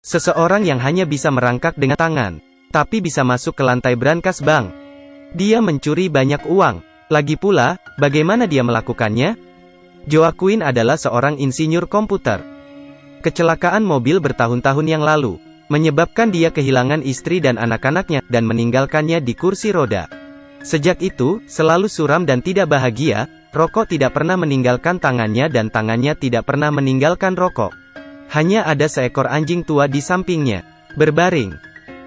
Seseorang yang hanya bisa merangkak dengan tangan, tapi bisa masuk ke lantai brankas bank. Dia mencuri banyak uang. Lagi pula, bagaimana dia melakukannya? Joaquin adalah seorang insinyur komputer. Kecelakaan mobil bertahun-tahun yang lalu menyebabkan dia kehilangan istri dan anak-anaknya, dan meninggalkannya di kursi roda. Sejak itu, selalu suram dan tidak bahagia. Rokok tidak pernah meninggalkan tangannya dan tangannya tidak pernah meninggalkan rokok. Hanya ada seekor anjing tua di sampingnya, berbaring.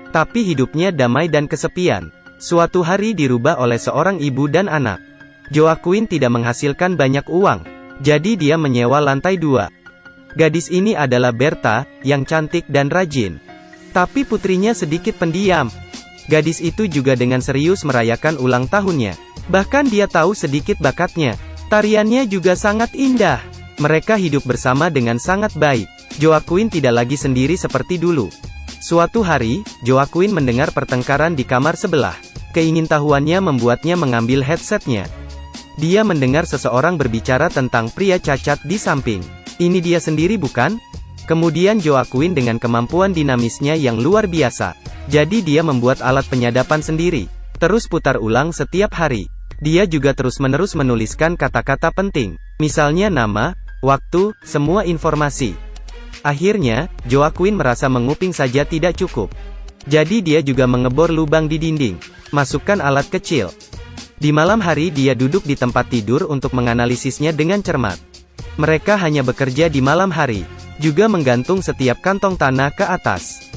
Tapi hidupnya damai dan kesepian. Suatu hari dirubah oleh seorang ibu dan anak. Joaquin tidak menghasilkan banyak uang, jadi dia menyewa lantai 2. Gadis ini adalah Berta, yang cantik dan rajin. Tapi putrinya sedikit pendiam. Gadis itu juga dengan serius merayakan ulang tahunnya. Bahkan dia tahu sedikit bakatnya. Tariannya juga sangat indah. Mereka hidup bersama dengan sangat baik. Joaquin tidak lagi sendiri seperti dulu. Suatu hari, Joaquin mendengar pertengkaran di kamar sebelah. Keingintahuannya membuatnya mengambil headsetnya. Dia mendengar seseorang berbicara tentang pria cacat di samping. Ini dia sendiri bukan? Kemudian Joaquin dengan kemampuan dinamisnya yang luar biasa. Jadi dia membuat alat penyadapan sendiri. Terus putar ulang setiap hari. Dia juga terus-menerus menuliskan kata-kata penting. Misalnya nama, waktu, semua informasi. Akhirnya, Joaquin merasa menguping saja tidak cukup. Jadi dia juga mengebor lubang di dinding. Masukkan alat kecil. Di malam hari dia duduk di tempat tidur untuk menganalisisnya dengan cermat. Mereka hanya bekerja di malam hari. Juga menggantung setiap kantong tanah ke atas.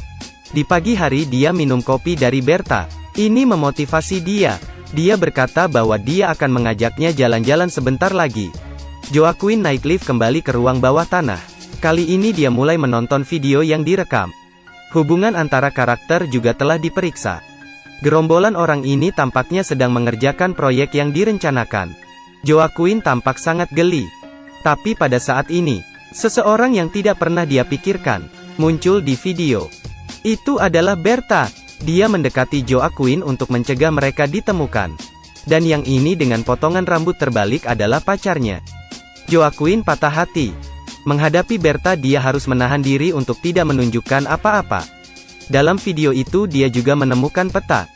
Di pagi hari dia minum kopi dari Berta. Ini memotivasi dia. Dia berkata bahwa dia akan mengajaknya jalan-jalan sebentar lagi. Joaquin naik lift kembali ke ruang bawah tanah. Kali ini dia mulai menonton video yang direkam. Hubungan antara karakter juga telah diperiksa. Gerombolan orang ini tampaknya sedang mengerjakan proyek yang direncanakan. Joaquin tampak sangat geli. Tapi pada saat ini, seseorang yang tidak pernah dia pikirkan muncul di video. Itu adalah Berta. Dia mendekati Joaquin untuk mencegah mereka ditemukan. Dan yang ini dengan potongan rambut terbalik adalah pacarnya. Joaquin patah hati. Menghadapi Berta dia harus menahan diri untuk tidak menunjukkan apa-apa. Dalam video itu dia juga menemukan peta.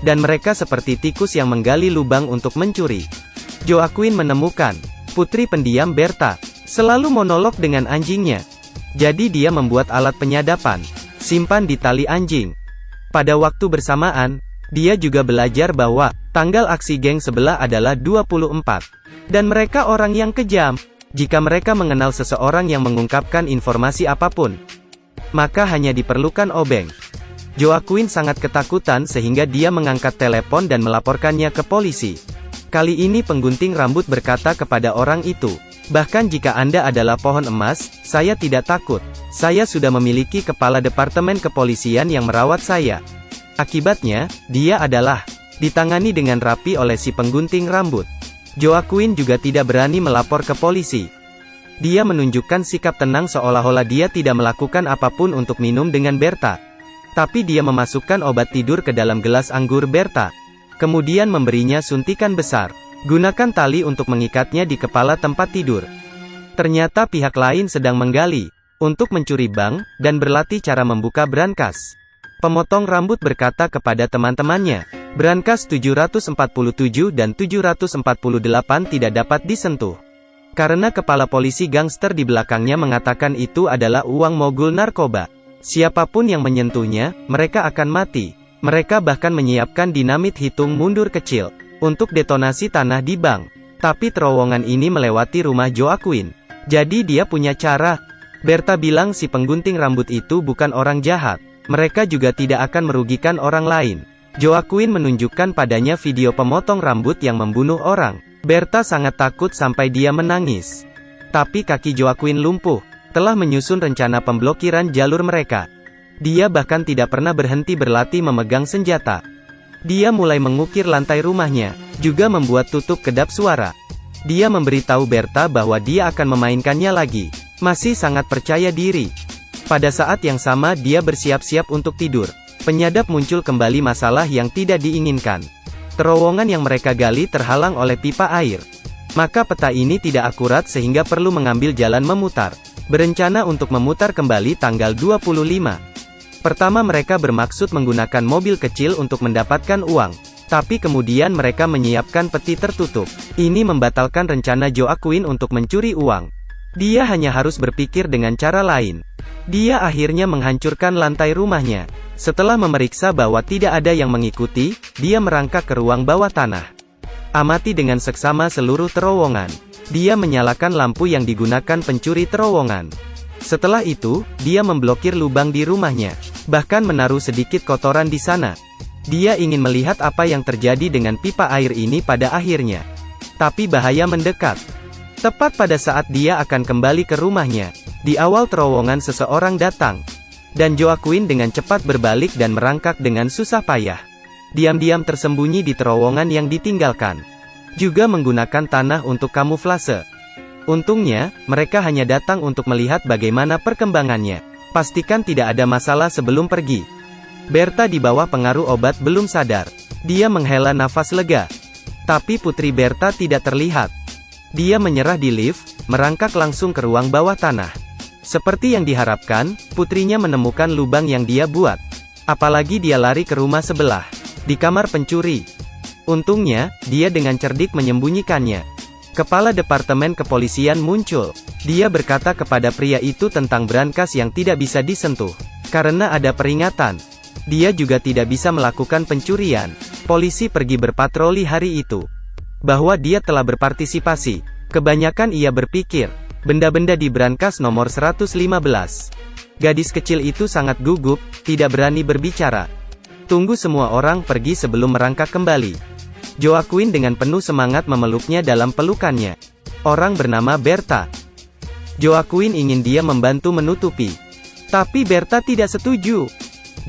Dan mereka seperti tikus yang menggali lubang untuk mencuri. Joaquin menemukan putri pendiam Berta. Selalu monolog dengan anjingnya. Jadi dia membuat alat penyadapan. Simpan di tali anjing. Pada waktu bersamaan, dia juga belajar bahwa tanggal aksi geng sebelah adalah 24. Dan mereka orang yang kejam. Jika mereka mengenal seseorang yang mengungkapkan informasi apapun, maka hanya diperlukan obeng. Joaquin sangat ketakutan sehingga dia mengangkat telepon dan melaporkannya ke polisi. Kali ini penggunting rambut berkata kepada orang itu, "Bahkan jika Anda adalah pohon emas, saya tidak takut. Saya sudah memiliki kepala departemen kepolisian yang merawat saya." Akibatnya, dia adalah ditangani dengan rapi oleh si penggunting rambut. Joaquin juga tidak berani melapor ke polisi. Dia menunjukkan sikap tenang seolah-olah dia tidak melakukan apapun untuk minum dengan Berta. Tapi dia memasukkan obat tidur ke dalam gelas anggur Berta. Kemudian memberinya suntikan besar. Gunakan tali untuk mengikatnya di kepala tempat tidur. Ternyata pihak lain sedang menggali untuk mencuri bank, dan berlatih cara membuka brankas. Pemotong rambut berkata kepada teman-temannya, brankas 747 dan 748 tidak dapat disentuh. Karena kepala polisi gangster di belakangnya mengatakan itu adalah uang mogul narkoba. Siapapun yang menyentuhnya, mereka akan mati. Mereka bahkan menyiapkan dinamit hitung mundur kecil untuk detonasi tanah di bank. Tapi terowongan ini melewati rumah Joaquin. Jadi dia punya cara. Berta bilang si penggunting rambut itu bukan orang jahat. Mereka juga tidak akan merugikan orang lain. Joaquin menunjukkan padanya video pemotong rambut yang membunuh orang. Berta sangat takut sampai dia menangis. Tapi kaki Joaquin lumpuh. Telah menyusun rencana pemblokiran jalur mereka. Dia bahkan tidak pernah berhenti berlatih memegang senjata. Dia mulai mengukir lantai rumahnya, juga membuat tutup kedap suara. Dia memberitahu Berta bahwa dia akan memainkannya lagi. Masih sangat percaya diri. Pada saat yang sama dia bersiap-siap untuk tidur. Penyadap muncul kembali masalah yang tidak diinginkan. Terowongan yang mereka gali terhalang oleh pipa air. Maka peta ini tidak akurat sehingga perlu mengambil jalan memutar. berencana untuk memutar kembali tanggal 25. Pertama mereka bermaksud menggunakan mobil kecil untuk mendapatkan uang. Tapi kemudian mereka menyiapkan peti tertutup. Ini membatalkan rencana Joa Quinn untuk mencuri uang. Dia hanya harus berpikir dengan cara lain. Dia akhirnya menghancurkan lantai rumahnya. Setelah memeriksa bahwa tidak ada yang mengikuti, dia merangkak ke ruang bawah tanah. Amati dengan seksama seluruh terowongan. Dia menyalakan lampu yang digunakan pencuri terowongan. Setelah itu, dia memblokir lubang di rumahnya. Bahkan menaruh sedikit kotoran di sana. Dia ingin melihat apa yang terjadi dengan pipa air ini pada akhirnya. Tapi bahaya mendekat. Tepat pada saat dia akan kembali ke rumahnya, di awal terowongan seseorang datang. Dan Joa Quinn dengan cepat berbalik dan merangkak dengan susah payah. Diam-diam tersembunyi di terowongan yang ditinggalkan. Juga menggunakan tanah untuk kamuflase. Untungnya, mereka hanya datang untuk melihat bagaimana perkembangannya. Pastikan tidak ada masalah sebelum pergi. Berta di bawah pengaruh obat belum sadar. Dia menghela nafas lega. Tapi putri Berta tidak terlihat. Dia menyerah di lift, merangkak langsung ke ruang bawah tanah. Seperti yang diharapkan, putrinya menemukan lubang yang dia buat. Apalagi dia lari ke rumah sebelah. Di kamar pencuri. Untungnya, dia dengan cerdik menyembunyikannya. Kepala Departemen Kepolisian muncul. Dia berkata kepada pria itu tentang brankas yang tidak bisa disentuh. Karena ada peringatan. Dia juga tidak bisa melakukan pencurian. Polisi pergi berpatroli hari itu. Bahwa dia telah berpartisipasi. Kebanyakan ia berpikir, benda-benda di brankas nomor 115. Gadis kecil itu sangat gugup, tidak berani berbicara. Tunggu semua orang pergi sebelum merangkak kembali. Joa Quinn dengan penuh semangat memeluknya dalam pelukannya. Orang bernama Berta. Joa Quinn ingin dia membantu menutupi. Tapi Berta tidak setuju.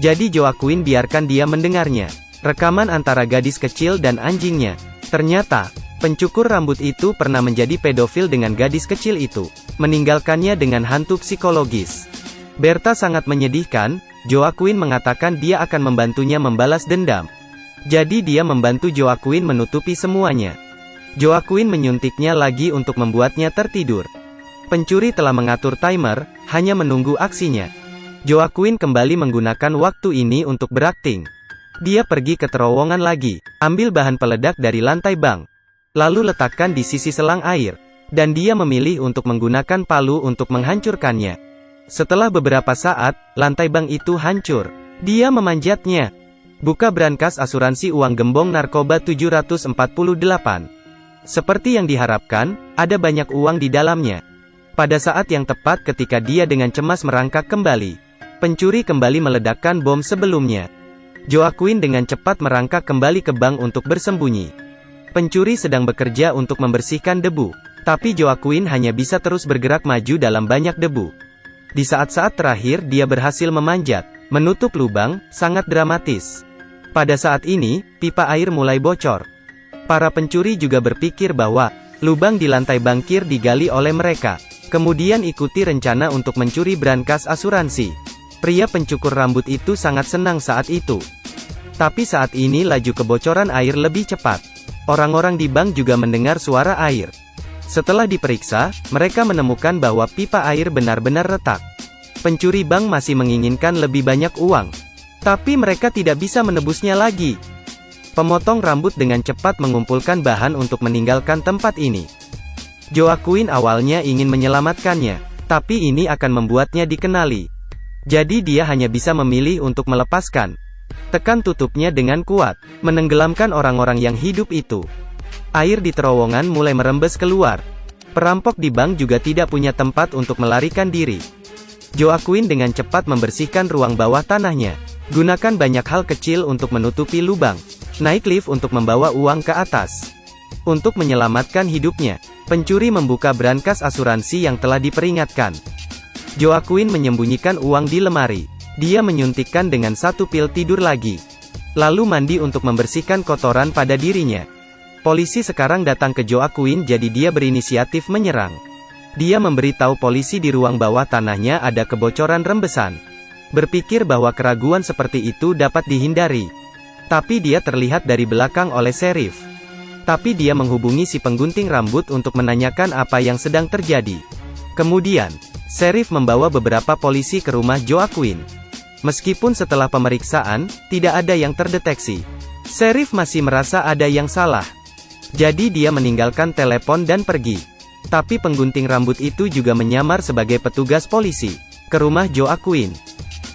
Jadi Joa Quinn biarkan dia mendengarnya. Rekaman antara gadis kecil dan anjingnya. Ternyata, pencukur rambut itu pernah menjadi pedofil dengan gadis kecil itu. Meninggalkannya dengan hantu psikologis. Berta sangat menyedihkan. Joa Quinn mengatakan dia akan membantunya membalas dendam. Jadi dia membantu Joa Quinn menutupi semuanya. Joa Quinn menyuntiknya lagi untuk membuatnya tertidur. Pencuri telah mengatur timer, hanya menunggu aksinya. Joa Quinn kembali menggunakan waktu ini untuk berakting. Dia pergi ke terowongan lagi, ambil bahan peledak dari lantai bank. Lalu letakkan di sisi selang air. Dan dia memilih untuk menggunakan palu untuk menghancurkannya. Setelah beberapa saat, lantai bank itu hancur. Dia memanjatnya. Buka brankas asuransi uang gembong narkoba 748. Seperti yang diharapkan, ada banyak uang di dalamnya. Pada saat yang tepat ketika dia dengan cemas merangkak kembali, pencuri kembali meledakkan bom sebelumnya. Joa Quinn dengan cepat merangkak kembali ke bank untuk bersembunyi. Pencuri sedang bekerja untuk membersihkan debu, tapi Joa Quinn hanya bisa terus bergerak maju dalam banyak debu. Di saat-saat terakhir dia berhasil memanjat, menutup lubang, sangat dramatis. Pada saat ini, pipa air mulai bocor. Para pencuri juga berpikir bahwa lubang di lantai bankir digali oleh mereka. Kemudian ikuti rencana untuk mencuri brankas asuransi. Pria pencukur rambut itu sangat senang saat itu. Tapi saat ini laju kebocoran air lebih cepat. Orang-orang di bank juga mendengar suara air. Setelah diperiksa, mereka menemukan bahwa pipa air benar-benar retak. Pencuri bank masih menginginkan lebih banyak uang. Tapi mereka tidak bisa menebusnya lagi. Pemotong rambut dengan cepat mengumpulkan bahan untuk meninggalkan tempat ini. Joa Quinn awalnya ingin menyelamatkannya, tapi ini akan membuatnya dikenali. Jadi dia hanya bisa memilih untuk melepaskan. Tekan tutupnya dengan kuat, menenggelamkan orang-orang yang hidup itu. Air di terowongan mulai merembes keluar. Perampok di bank juga tidak punya tempat untuk melarikan diri. Joa Quinn dengan cepat membersihkan ruang bawah tanahnya. Gunakan banyak hal kecil untuk menutupi lubang. Naik lift untuk membawa uang ke atas. Untuk menyelamatkan hidupnya, pencuri membuka brankas asuransi yang telah diperingatkan. Joa Quinn menyembunyikan uang di lemari. Dia menyuntikkan dengan satu pil tidur lagi. Lalu mandi untuk membersihkan kotoran pada dirinya. Polisi sekarang datang ke Joa Quinn jadi dia berinisiatif menyerang. Dia memberitahu polisi di ruang bawah tanahnya ada kebocoran rembesan. Berpikir bahwa keraguan seperti itu dapat dihindari. Tapi dia terlihat dari belakang oleh serif. Tapi dia menghubungi si penggunting rambut untuk menanyakan apa yang sedang terjadi. Kemudian, Sheriff membawa beberapa polisi ke rumah Joaquin. Meskipun setelah pemeriksaan, tidak ada yang terdeteksi. Sheriff masih merasa ada yang salah. Jadi dia meninggalkan telepon dan pergi. Tapi penggunting rambut itu juga menyamar sebagai petugas polisi ke rumah Joaquin.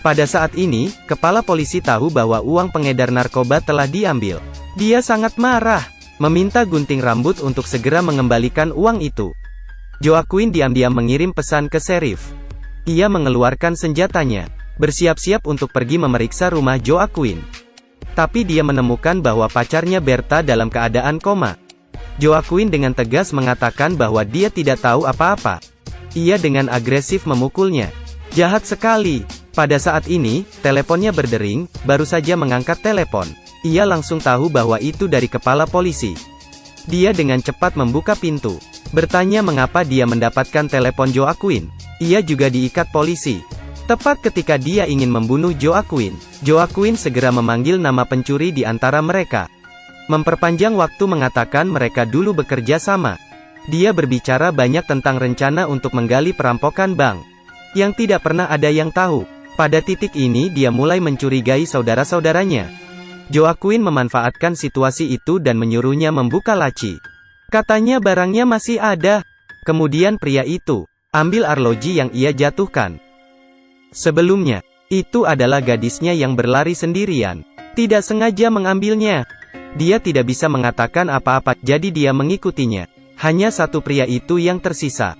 Pada saat ini, kepala polisi tahu bahwa uang pengedar narkoba telah diambil. Dia sangat marah, meminta gunting rambut untuk segera mengembalikan uang itu. Joaquin diam-diam mengirim pesan ke sheriff. Ia mengeluarkan senjatanya, bersiap-siap untuk pergi memeriksa rumah Joaquin. Tapi dia menemukan bahwa pacarnya Berta dalam keadaan koma. Joaquin dengan tegas mengatakan bahwa dia tidak tahu apa-apa. Ia dengan agresif memukulnya. Jahat sekali. Pada saat ini, teleponnya berdering, baru saja mengangkat telepon. Ia langsung tahu bahwa itu dari kepala polisi. Dia dengan cepat membuka pintu. Bertanya mengapa dia mendapatkan telepon Joaquin. Ia juga diikat polisi. Tepat ketika dia ingin membunuh Joaquin, Joaquin segera memanggil nama pencuri di antara mereka. Memperpanjang waktu mengatakan mereka dulu bekerja sama. Dia berbicara banyak tentang rencana untuk menggali perampokan bank. Yang tidak pernah ada yang tahu. Pada titik ini dia mulai mencurigai saudara-saudaranya. Joaquin memanfaatkan situasi itu dan menyuruhnya membuka laci. Katanya barangnya masih ada. Kemudian pria itu ambil arloji yang ia jatuhkan. Sebelumnya, itu adalah gadisnya yang berlari sendirian. Tidak sengaja mengambilnya. Dia tidak bisa mengatakan apa-apa, jadi dia mengikutinya. Hanya satu pria itu yang tersisa.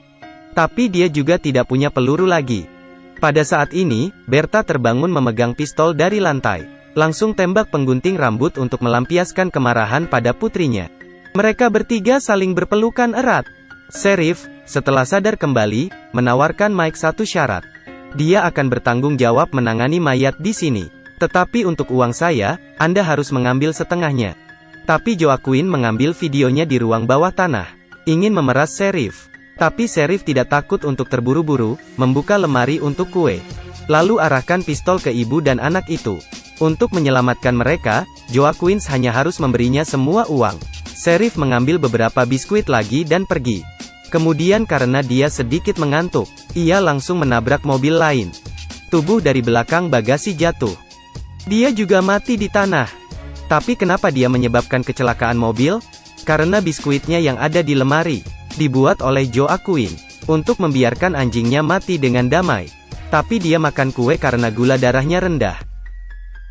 Tapi dia juga tidak punya peluru lagi. Pada saat ini, Berta terbangun memegang pistol dari lantai. Langsung tembak penggunting rambut untuk melampiaskan kemarahan pada putrinya. Mereka bertiga saling berpelukan erat. Sheriff, setelah sadar kembali, menawarkan Mike satu syarat. Dia akan bertanggung jawab menangani mayat di sini. Tetapi untuk uang saya, Anda harus mengambil setengahnya. Tapi Joaquin mengambil videonya di ruang bawah tanah. Ingin memeras Sheriff. Tapi Sheriff tidak takut untuk terburu-buru, membuka lemari untuk kue. Lalu arahkan pistol ke ibu dan anak itu. Untuk menyelamatkan mereka, Joaquin hanya harus memberinya semua uang. Sheriff mengambil beberapa biskuit lagi dan pergi. Kemudian karena dia sedikit mengantuk, ia langsung menabrak mobil lain. Tubuh dari belakang bagasi jatuh. Dia juga mati di tanah. Tapi kenapa dia menyebabkan kecelakaan mobil? Karena biskuitnya yang ada di lemari dibuat oleh Joaquin untuk membiarkan anjingnya mati dengan damai. Tapi dia makan kue karena gula darahnya rendah.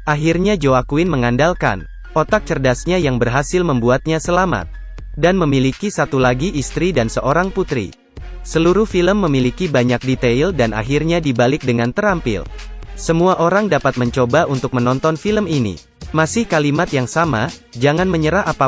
Akhirnya Joaquin mengandalkan otak cerdasnya yang berhasil membuatnya selamat. Dan memiliki satu lagi istri dan seorang putri. Seluruh film memiliki banyak detail dan akhirnya dibalik dengan terampil. Semua orang dapat mencoba untuk menonton film ini. Masih kalimat yang sama, jangan menyerah apapun